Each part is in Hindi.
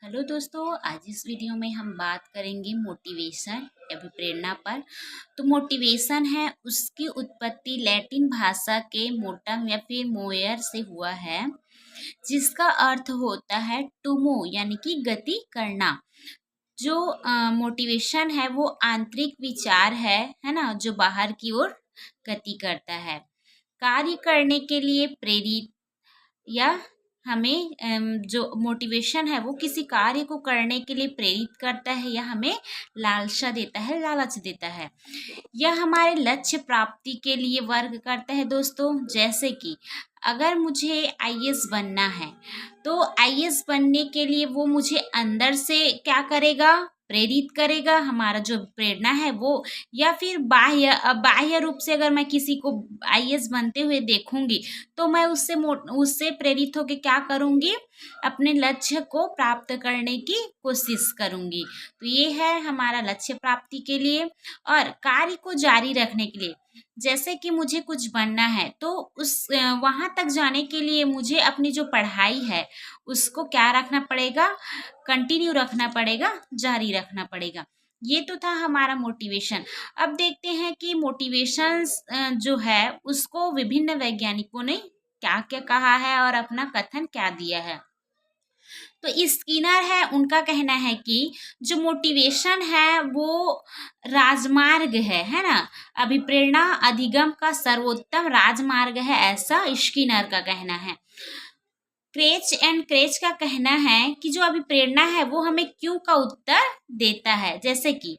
हेलो दोस्तों, आज इस वीडियो में हम बात करेंगे मोटिवेशन या फिर प्रेरणा पर। तो मोटिवेशन है, उसकी उत्पत्ति लैटिन भाषा के मोटम या फिर मोयर से हुआ है, जिसका अर्थ होता है टू मूव यानी कि गति करना। जो मोटिवेशन है वो आंतरिक विचार है ना, जो बाहर की ओर गति करता है, कार्य करने के लिए प्रेरित, या हमें जो मोटिवेशन है वो किसी कार्य को करने के लिए प्रेरित करता है या हमें लालसा देता है, लालच देता है। यह हमारे लक्ष्य प्राप्ति के लिए वर्क करता है दोस्तों। जैसे कि अगर मुझे आईएएस बनना है तो आईएएस बनने के लिए वो मुझे अंदर से क्या करेगा, प्रेरित करेगा, हमारा जो प्रेरणा है वो। या फिर बाह्य रूप से अगर मैं किसी को आईएएस बनते हुए देखूंगी तो मैं उससे प्रेरित होकर क्या करूंगी, अपने लक्ष्य को प्राप्त करने की कोशिश करूंगी। तो ये है हमारा लक्ष्य प्राप्ति के लिए। और कार्य को जारी रखने के लिए, जैसे कि मुझे कुछ बनना है तो उस वहां तक जाने के लिए मुझे अपनी जो पढ़ाई है उसको क्या रखना पड़ेगा, कंटिन्यू रखना पड़ेगा, जारी रखना पड़ेगा। ये तो था हमारा मोटिवेशन। अब देखते हैं कि मोटिवेशन जो है उसको विभिन्न वैज्ञानिकों ने क्या क्या कहा है और अपना कथन क्या दिया है। तो स्किनर है, उनका कहना है कि जो मोटिवेशन है वो राजमार्ग है ना, अभिप्रेरणा अधिगम का सर्वोत्तम राजमार्ग है, ऐसा स्किनर का कहना है। क्रेच एंड क्रेच का कहना है कि जो अभिप्रेरणा है वो हमें क्यों का उत्तर देता है। जैसे कि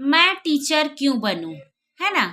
मैं टीचर क्यों बनूं, है ना।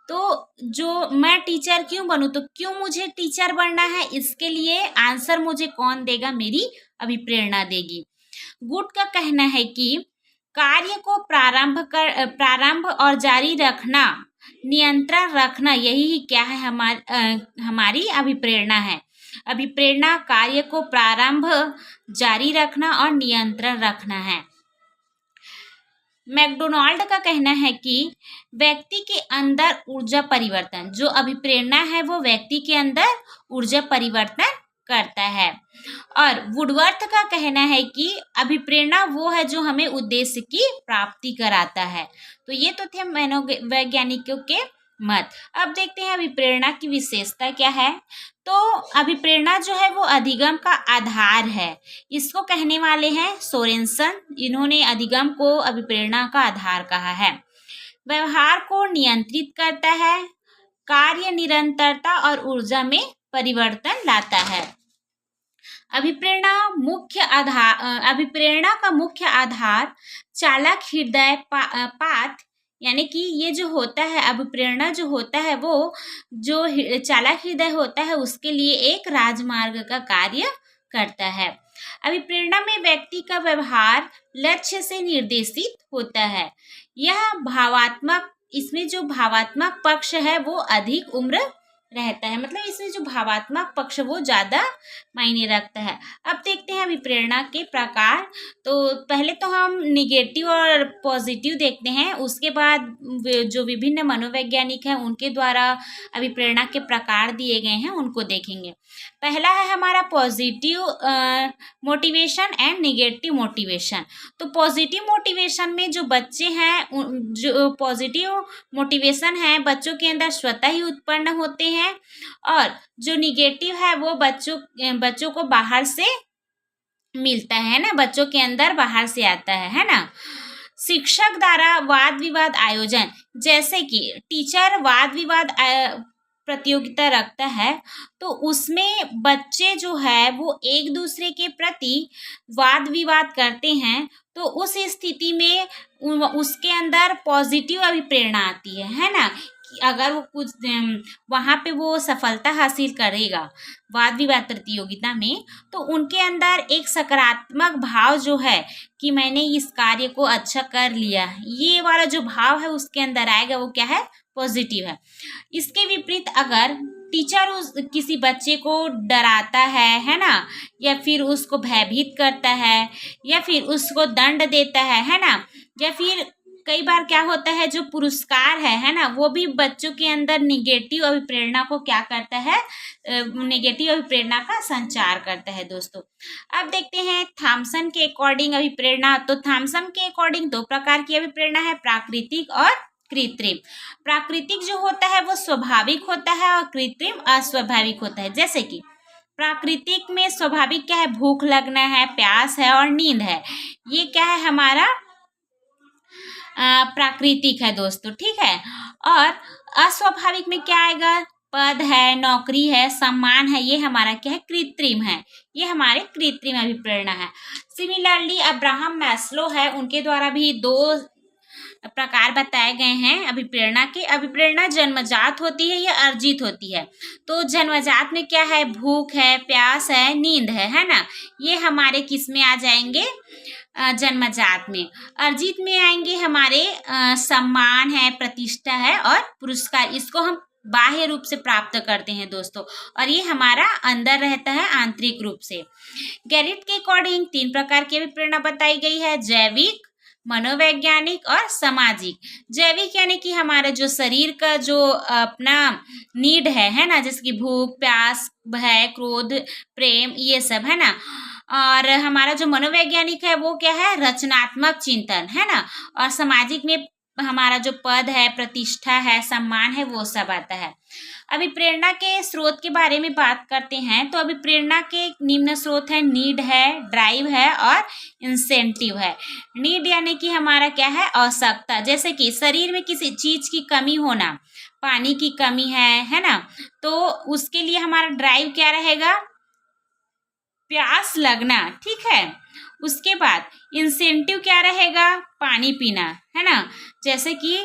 तो जो मैं टीचर क्यों बनूं, तो क्यों मुझे टीचर बनना है, इसके लिए आंसर मुझे कौन देगा, मेरी अभिप्रेरणा देगी। गुड का कहना है कि कार्य को प्रारंभ और जारी रखना, नियंत्रण रखना, यही क्या है, हमारी अभिप्रेरणा है। अभिप्रेरणा कार्य को प्रारंभ, जारी रखना और नियंत्रण रखना है। मैकडोनाल्ड का कहना है कि व्यक्ति के अंदर ऊर्जा परिवर्तन, जो अभिप्रेरणा है वो व्यक्ति के अंदर ऊर्जा परिवर्तन करता है। और वुडवर्थ का कहना है कि अभिप्रेरणा वो है जो हमें उद्देश्य की प्राप्ति कराता है। तो ये तो थे मनोवैज्ञानिकों के मत। अब देखते हैं अभिप्रेरणा की विशेषता क्या है। तो अभिप्रेरणा जो है वो अधिगम का आधार है, इसको कहने वाले हैं सोरेनसन। इन्होंने अधिगम को अभिप्रेरणा का आधार कहा है। व्यवहार को नियंत्रित करता है, कार्य निरंतरता और ऊर्जा में परिवर्तन लाता है। अभिप्रेरणा का मुख्य आधार चालक हृदय पात, यानी कि ये जो होता है अभिप्रेरणा जो होता है वो जो चालक हृदय होता है उसके लिए एक राजमार्ग का कार्य करता है। अभिप्रेरणा में व्यक्ति का व्यवहार लक्ष्य से निर्देशित होता है। यह भावात्मक, इसमें जो भावात्मक पक्ष है वो अधिक उम्र रहता है, मतलब इसमें जो भावात्मक पक्ष वो ज़्यादा मायने रखता है। अब देखते हैं अभिप्रेरणा के प्रकार। तो पहले तो हम निगेटिव और पॉजिटिव देखते हैं, उसके बाद जो विभिन्न मनोवैज्ञानिक हैं उनके द्वारा अभिप्रेरणा के प्रकार दिए गए हैं उनको देखेंगे। पहला है हमारा positive motivation and negative motivation. तो पॉजिटिव मोटिवेशन में जो बच्चे हैं, जो पॉजिटिव मोटिवेशन है बच्चों के अंदर स्वतः ही उत्पन्न होते हैं, और जो निगेटिव है वो बच्चों को बाहर से मिलता है ना, बच्चों के अंदर बाहर से आता है ना। शिक्षक द्वारा वाद विवाद आयोजन, जैसे कि टीचर वाद विवाद प्रतियोगिता रखता है तो उसमें बच्चे जो है वो एक दूसरे के प्रति वाद विवाद करते हैं, तो उस स्थिति में उसके अंदर पॉजिटिव अभिप्रेरणा आती है ना, कि अगर वो कुछ वहाँ पे वो सफलता हासिल करेगा वाद विवाद प्रतियोगिता में, तो उनके अंदर एक सकारात्मक भाव जो है कि मैंने इस कार्य को अच्छा कर लिया, ये वाला जो भाव है उसके अंदर आएगा, वो क्या है, पॉजिटिव है। इसके विपरीत अगर टीचर किसी बच्चे को डराता है ना, या फिर उसको भयभीत करता है, या फिर उसको दंड देता है ना, या फिर कई बार क्या होता है, जो पुरस्कार है ना, वो भी बच्चों के अंदर निगेटिव अभिप्रेरणा को क्या करता है, निगेटिव अभिप्रेरणा का संचार करता है दोस्तों। अब देखते हैं थॉमसन के अकॉर्डिंग अभिप्रेरणा। तो थॉमसन के अकॉर्डिंग दो प्रकार की अभिप्रेरणा है, प्राकृतिक और कृत्रिम। प्राकृतिक जो होता है वो स्वाभाविक होता है और कृत्रिम अस्वाभाविक होता है। जैसे कि प्राकृतिक में स्वाभाविक क्या है, भूख लगना है, प्यास है और नींद है, ये क्या है हमारा प्राकृतिक है दोस्तों, ठीक है। और अस्वाभाविक में क्या आएगा, पद है, नौकरी है, सम्मान है, ये हमारा क्या है, कृत्रिम है, ये हमारे कृत्रिम अभिप्रेरणा है। सिमिलरली अब्राहम मैस्लो है, उनके द्वारा भी दो प्रकार बताए गए हैं अभिप्रेरणा के। अभिप्रेरणा जन्मजात होती है या अर्जित होती है। तो जन्मजात में क्या है, भूख है, प्यास है, नींद है ना, ये हमारे किस में आ जाएंगे, जन्मजात में। अर्जित में आएंगे हमारे सम्मान है, प्रतिष्ठा है और पुरस्कार, इसको हम बाह्य रूप से प्राप्त करते हैं दोस्तों, और ये हमारा अंदर रहता है आंतरिक रूप से। गैरिट के अकॉर्डिंग 3 प्रकार की अभिप्रेरणा बताई गई है, जैविक, मनोवैज्ञानिक और सामाजिक। जैविक यानी कि हमारा जो शरीर का जो अपना नीड है ना, जैसे कि भूख, प्यास, भय, क्रोध, प्रेम, ये सब है ना। और हमारा जो मनोवैज्ञानिक है वो क्या है, रचनात्मक चिंतन है ना। और सामाजिक में हमारा जो पद है, प्रतिष्ठा है, सम्मान है, वो सब आता है। अभी प्रेरणा के स्रोत के बारे में बात करते हैं। तो अभी प्रेरणा के निम्न स्रोत है, नीड है, ड्राइव है और इंसेंटिव है। नीड यानी कि हमारा क्या है, आवश्यकता, जैसे कि शरीर में किसी चीज की कमी होना, पानी की कमी है ना, तो उसके लिए हमारा ड्राइव क्या रहेगा, प्यास लगना, ठीक है। उसके बाद इंसेंटिव क्या रहेगा, पानी पीना, है ना। जैसे कि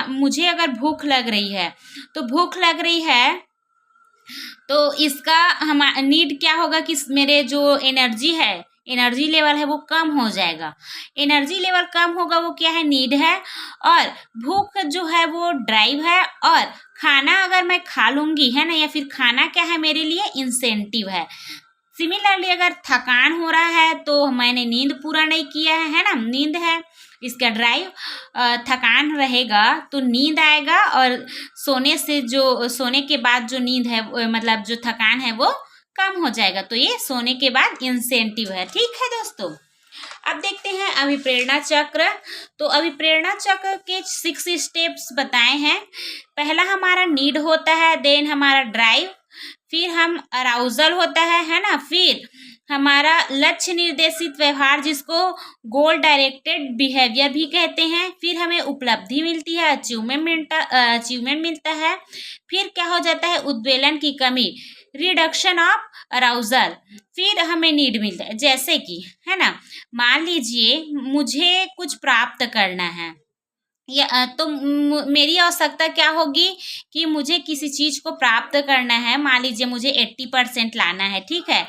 मुझे अगर भूख लग रही है, तो भूख लग रही है तो इसका हम नीड क्या होगा कि मेरे जो एनर्जी लेवल है वो कम हो जाएगा। एनर्जी लेवल कम होगा, वो क्या है, नीड है। और भूख जो है वो ड्राइव है। और खाना अगर मैं खा लूंगी, है ना, या फिर खाना क्या है मेरे लिए, इंसेंटिव है। सिमिलरली अगर थकान हो रहा है तो मैंने नींद पूरा नहीं किया है ना, नींद है इसका ड्राइव। थकान रहेगा तो नींद आएगा, और सोने के बाद जो नींद है, मतलब जो थकान है वो कम हो जाएगा, तो ये सोने के बाद इंसेंटिव है, ठीक है दोस्तों। अब देखते हैं अभिप्रेरणा चक्र। तो अभिप्रेरणा चक्र के 6 स्टेप्स बताए हैं। पहला हमारा नीड होता है, देन हमारा ड्राइव, फिर हम अराउजल होता है ना, फिर हमारा लक्ष्य निर्देशित व्यवहार, जिसको गोल डायरेक्टेड बिहेवियर भी कहते हैं, फिर हमें उपलब्धि मिलती है, अचीवमेंट मिलता है, फिर क्या हो जाता है, उद्वेलन की कमी, रिडक्शन ऑफ अराउजल, फिर हमें नीड मिलता है। जैसे कि, है ना, मान लीजिए मुझे कुछ प्राप्त करना है, या तो मेरी आवश्यकता क्या होगी कि मुझे किसी चीज़ को प्राप्त करना है। मान लीजिए मुझे 80% लाना है, ठीक है,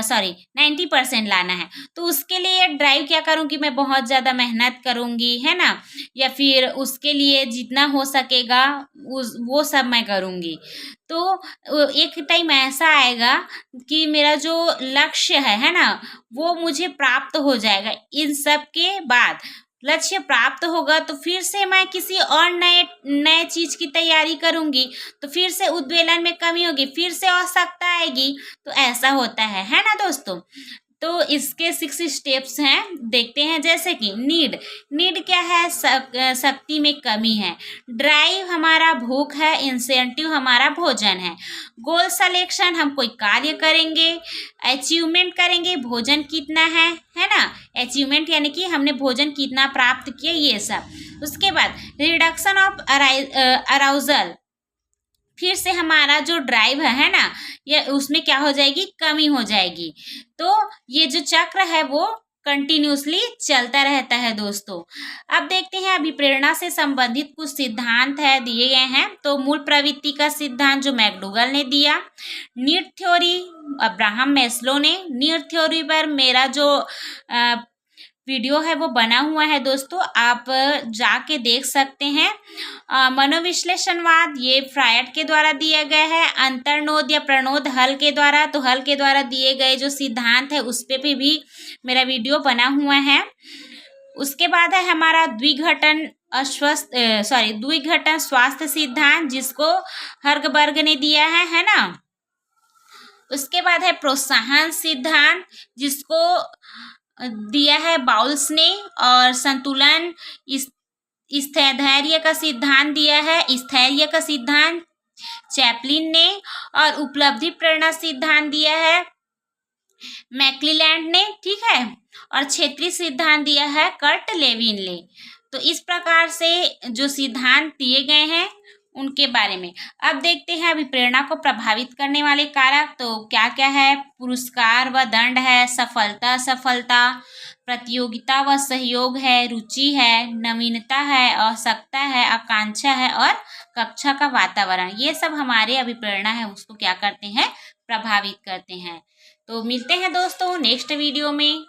90% लाना है। तो उसके लिए ड्राइव क्या करूँगी, मैं बहुत ज़्यादा मेहनत करूँगी, है ना, या फिर उसके लिए जितना हो सकेगा वो सब मैं करूँगी। तो एक टाइम ऐसा आएगा कि मेरा जो लक्ष्य है ना, वो मुझे प्राप्त हो जाएगा। इन सब के बाद लक्ष्य प्राप्त होगा तो फिर से मैं किसी और नए चीज की तैयारी करूंगी, तो फिर से उद्वेलन में कमी होगी, फिर से आवश्यकता आएगी। तो ऐसा होता है ना दोस्तों। तो इसके 6 स्टेप्स हैं, देखते हैं। जैसे कि नीड क्या है, शक्ति में कमी है। ड्राइव हमारा भूख है। इंसेंटिव हमारा भोजन है। गोल सिलेक्शन, हम कोई कार्य करेंगे। अचीवमेंट करेंगे, भोजन कितना है ना, अचीवमेंट यानी कि हमने भोजन कितना प्राप्त किया, ये सब। उसके बाद रिडक्शन ऑफ अराउजल, फिर से हमारा जो ड्राइव है ना, ये उसमें क्या हो जाएगी, कमी हो जाएगी। तो ये जो चक्र है वो कंटिन्यूसली चलता रहता है दोस्तों। अब देखते हैं अभिप्रेरणा से संबंधित कुछ सिद्धांत है दिए गए हैं। तो मूल प्रवृत्ति का सिद्धांत जो मैकडूगल ने दिया, नीड थ्योरी अब्राहम मैस्लो ने। नीड थ्योरी पर मेरा जो वीडियो है वो बना हुआ है दोस्तों, आप जाके देख सकते हैं। मनोविश्लेषणवाद, ये फ्रायड के द्वारा दिया गया है। अंतर्नोद या प्रणोद हल के द्वारा, तो हल के द्वारा दिए गए जो सिद्धांत है उस पे भी मेरा वीडियो बना हुआ है। उसके बाद है हमारा द्विघटन स्वास्थ्य सिद्धांत, जिसको हर्गबर्ग ने दिया है ना। उसके बाद है प्रोत्साहन सिद्धांत, जिसको दिया है बाउल्स ने। और संतुलन स्थैर्य का सिद्धांत दिया है, स्थैर्य का सिद्धांत चैपलिन ने। और उपलब्धि प्रेरणा सिद्धांत दिया है मैक्लीलैंड ने, ठीक है। और क्षेत्रीय सिद्धांत दिया है कर्ट लेविन ने। तो इस प्रकार से जो सिद्धांत दिए गए हैं उनके बारे में अब देखते हैं। अभिप्रेरणा को प्रभावित करने वाले कारक तो क्या क्या है? पुरस्कार व दंड है, सफलता असफलता, प्रतियोगिता व सहयोग है, रुचि है, नवीनता है, आवश्यकता है, आकांक्षा है और कक्षा का वातावरण। ये सब हमारे अभिप्रेरणा है उसको क्या करते हैं? प्रभावित करते हैं। तो मिलते हैं दोस्तों नेक्स्ट वीडियो में।